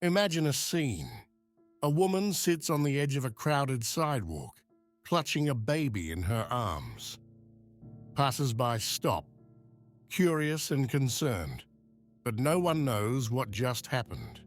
Imagine a scene. A woman sits on the edge of a crowded sidewalk, clutching a baby in her arms. Passers-by stop, curious and concerned, but no one knows what just happened.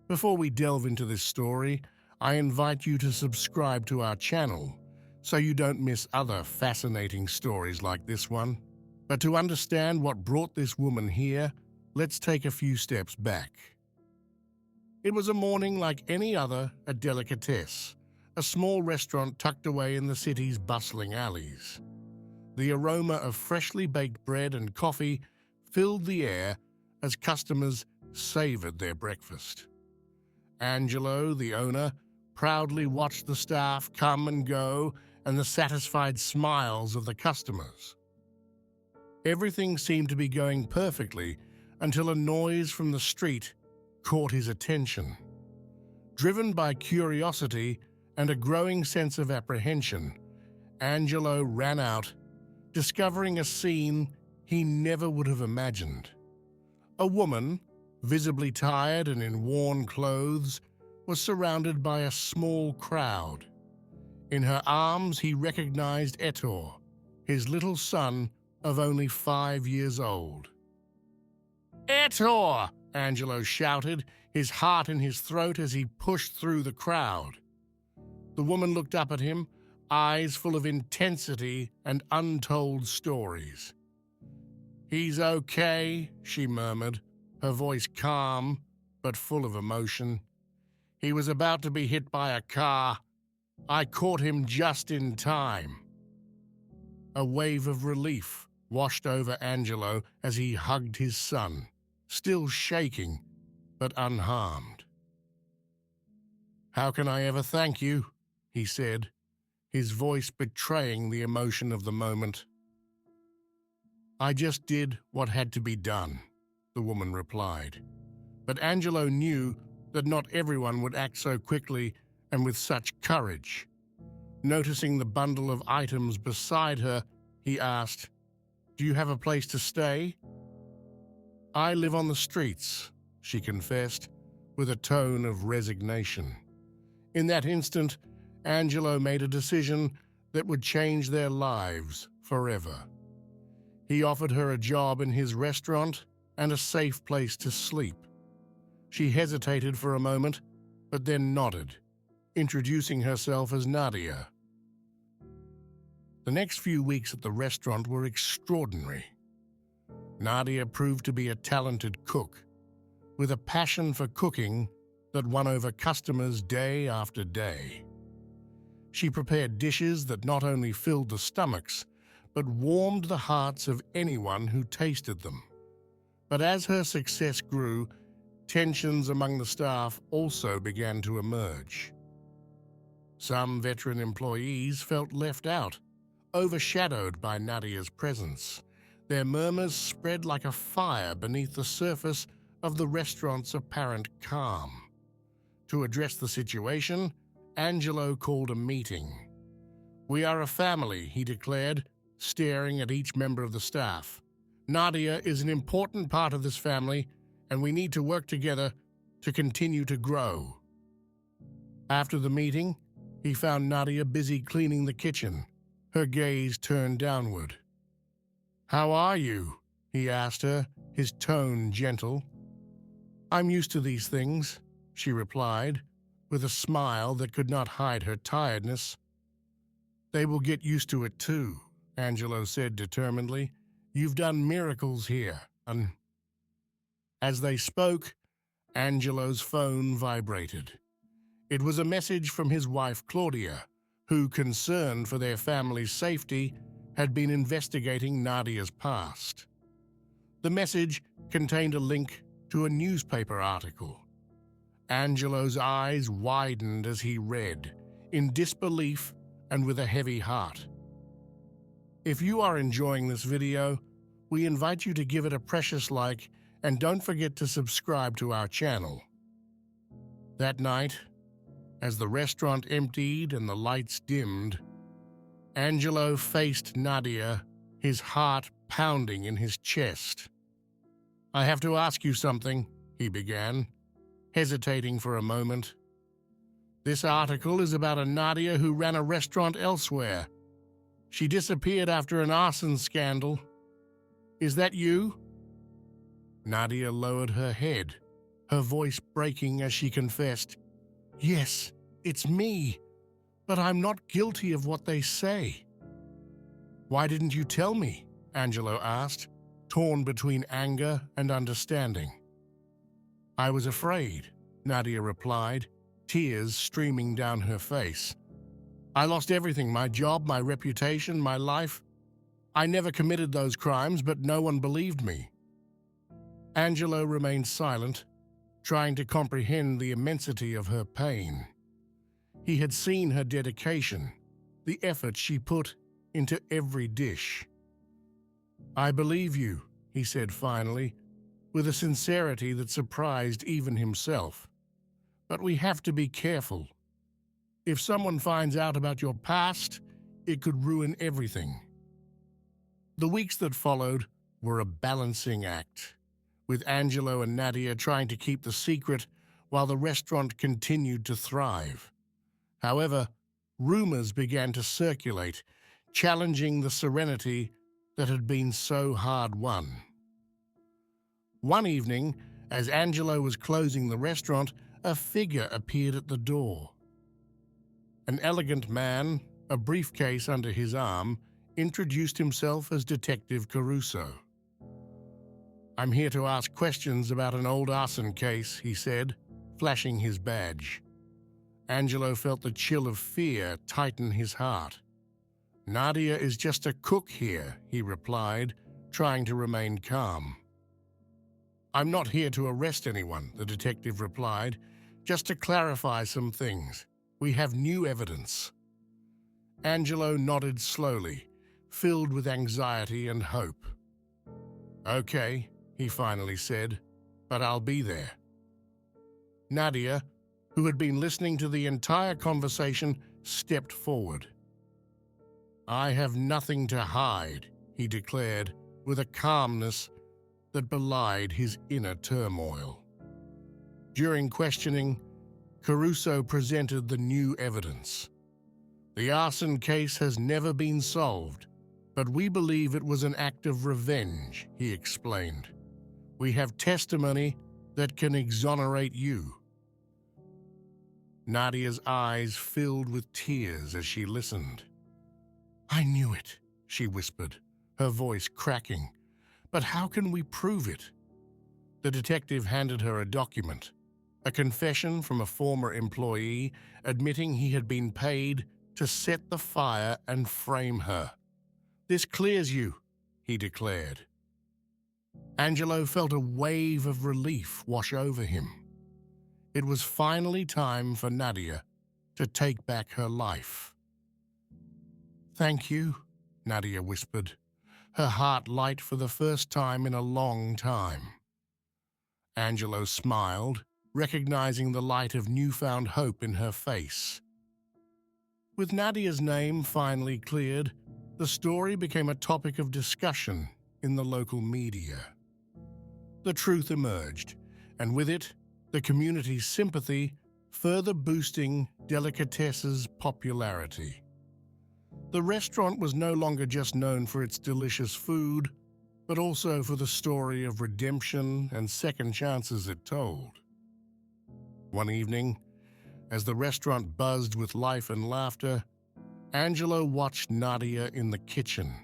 Before we delve into this story, I invite you to subscribe to our channel so you don't miss other fascinating stories like this one. But to understand what brought this woman here, let's take a few steps back. It was a morning like any other at Delicatessen, a small restaurant tucked away in the city's bustling alleys. The aroma of freshly baked bread and coffee filled the air as customers savored their breakfast. Angelo, the owner, proudly watched the staff come and go and the satisfied smiles of the customers. Everything seemed to be going perfectly until a noise from the street caught his attention. Driven by curiosity and a growing sense of apprehension, Angelo ran out, discovering a scene he never would have imagined. A woman, visibly tired and in worn clothes, was surrounded by a small crowd. In her arms, he recognized Ettore, his little son of only 5 years old. "Ettore!" Angelo shouted, his heart in his throat as he pushed through the crowd. The woman looked up at him, eyes full of intensity and untold stories. "He's okay," she murmured, her voice calm but full of emotion. "He was about to be hit by a car. I caught him just in time." A wave of relief washed over Angelo as he hugged his son, still shaking but unharmed. "How can I ever thank you?" he said, his voice betraying the emotion of the moment. "I just did what had to be done," the woman replied. But Angelo knew that not everyone would act so quickly and with such courage. Noticing the bundle of items beside her, he asked, "Do you have a place to stay?" "I live on the streets," she confessed, with a tone of resignation. In that instant, Angelo made a decision that would change their lives forever. He offered her a job in his restaurant and a safe place to sleep. She hesitated for a moment, but then nodded, introducing herself as Nadia. The next few weeks at the restaurant were extraordinary. Nadia proved to be a talented cook, with a passion for cooking that won over customers day after day. She prepared dishes that not only filled the stomachs, but warmed the hearts of anyone who tasted them. But as her success grew, tensions among the staff also began to emerge. Some veteran employees felt left out, overshadowed by Nadia's presence. Their murmurs spread like a fire beneath the surface of the restaurant's apparent calm. To address the situation, Angelo called a meeting. "We are a family," he declared, staring at each member of the staff. "Nadia is an important part of this family, and we need to work together to continue to grow." After the meeting, he found Nadia busy cleaning the kitchen, her gaze turned downward. "How are you?" he asked her, his tone gentle. "I'm used to these things," she replied, with a smile that could not hide her tiredness. "They will get used to it too," Angelo said determinedly. "You've done miracles here." As they spoke, Angelo's phone vibrated. It was a message from his wife Claudia, who, concerned for their family's safety, had been investigating Nadia's past. The message contained a link to a newspaper article. Angelo's eyes widened as he read, in disbelief and with a heavy heart. If you are enjoying this video, we invite you to give it a precious like and don't forget to subscribe to our channel. That night, as the restaurant emptied and the lights dimmed, Angelo faced Nadia, his heart pounding in his chest. "I have to ask you something," he began. hesitating for a moment. "This article is about a Nadia who ran a restaurant elsewhere. She disappeared after an arson scandal. Is that you?" Nadia lowered her head, her voice breaking as she confessed, "Yes, it's me, but I'm not guilty of what they say." "Why didn't you tell me?" Angelo asked, torn between anger and understanding. "I was afraid," Nadia replied, tears streaming down her face. "I lost everything, my job, my reputation, my life. I never committed those crimes, but no one believed me." Angelo remained silent, trying to comprehend the immensity of her pain. He had seen her dedication, the effort she put into every dish. "I believe you," he said finally, with a sincerity that surprised even himself. "But we have to be careful. If someone finds out about your past, it could ruin everything." The weeks that followed were a balancing act, with Angelo and Nadia trying to keep the secret while the restaurant continued to thrive. However, rumors began to circulate, challenging the serenity that had been so hard won. One evening, as Angelo was closing the restaurant, a figure appeared at the door. An elegant man, a briefcase under his arm, introduced himself as Detective Caruso. "I'm here to ask questions about an old arson case," he said, flashing his badge. Angelo felt the chill of fear tighten his heart. "Nadia is just a cook here," he replied, trying to remain calm. "I'm not here to arrest anyone," the detective replied, "just to clarify some things. We have new evidence." Angelo nodded slowly, filled with anxiety and hope. "Okay," he finally said, "but I'll be there." Nadia, who had been listening to the entire conversation, stepped forward. "I have nothing to hide," he declared, with a calmness that belied his inner turmoil. During questioning, Caruso presented the new evidence. "The arson case has never been solved, but we believe it was an act of revenge," he explained. "We have testimony that can exonerate you." Nadia's eyes filled with tears as she listened. "I knew it," she whispered, her voice cracking. "But how can we prove it?" The detective handed her a document, a confession from a former employee admitting he had been paid to set the fire and frame her. "This clears you," he declared. Angelo felt a wave of relief wash over him. It was finally time for Nadia to take back her life. "Thank you," Nadia whispered, her heart light for the first time in a long time. Angelo smiled, recognizing the light of newfound hope in her face. With Nadia's name finally cleared, the story became a topic of discussion in the local media. The truth emerged, and with it, the community's sympathy, further boosting Delicatesse's popularity. The restaurant was no longer just known for its delicious food, but also for the story of redemption and second chances it told. One evening, as the restaurant buzzed with life and laughter, Angelo watched Nadia in the kitchen,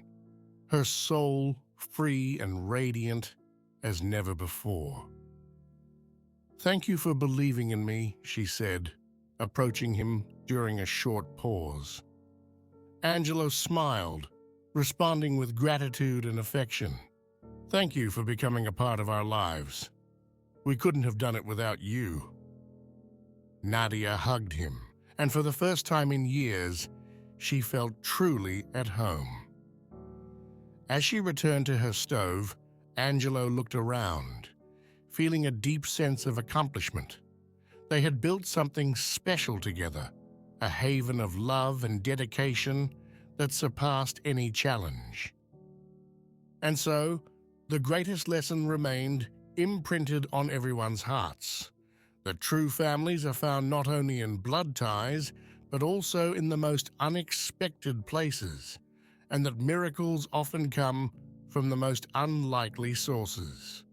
her soul free and radiant as never before. "Thank you for believing in me," she said, approaching him during a short pause. Angelo smiled, responding with gratitude and affection. "Thank you for becoming a part of our lives. We couldn't have done it without you." Nadia hugged him, and for the first time in years, she felt truly at home. As she returned to her stove, Angelo looked around, feeling a deep sense of accomplishment. They had built something special together, a haven of love and dedication that surpassed any challenge. And so, the greatest lesson remained imprinted on everyone's hearts. that true families are found not only in blood ties, but also in the most unexpected places, and that miracles often come from the most unlikely sources.